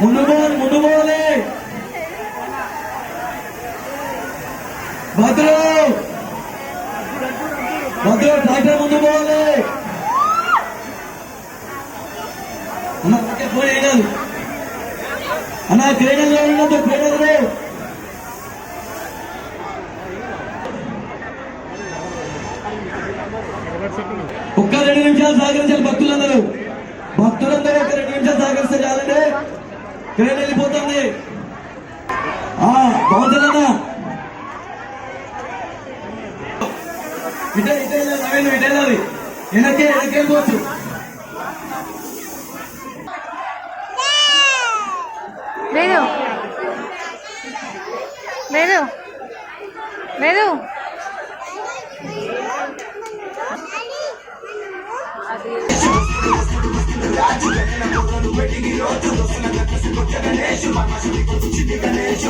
ముందు పోవాలి భద్రు ట్రాక్టర్ ముందు పోవాలి అన్న ఫోన్ వేయలేదు అన్న క్రీడలు ఉండదు క్రీడలు ఒక్క 2 నిమిషాలు సహకరించాలి భక్తులందరూ ఒక 2 నిమిషాలు సహకరిస్తే చాలండి క్రేన్ వెళ్ళిపోతుంది బాగుంటుందన్నా ఇటే వెళ్ళాలి వెనక్కి వెళ్ళిపోవచ్చు లేదు గణేష్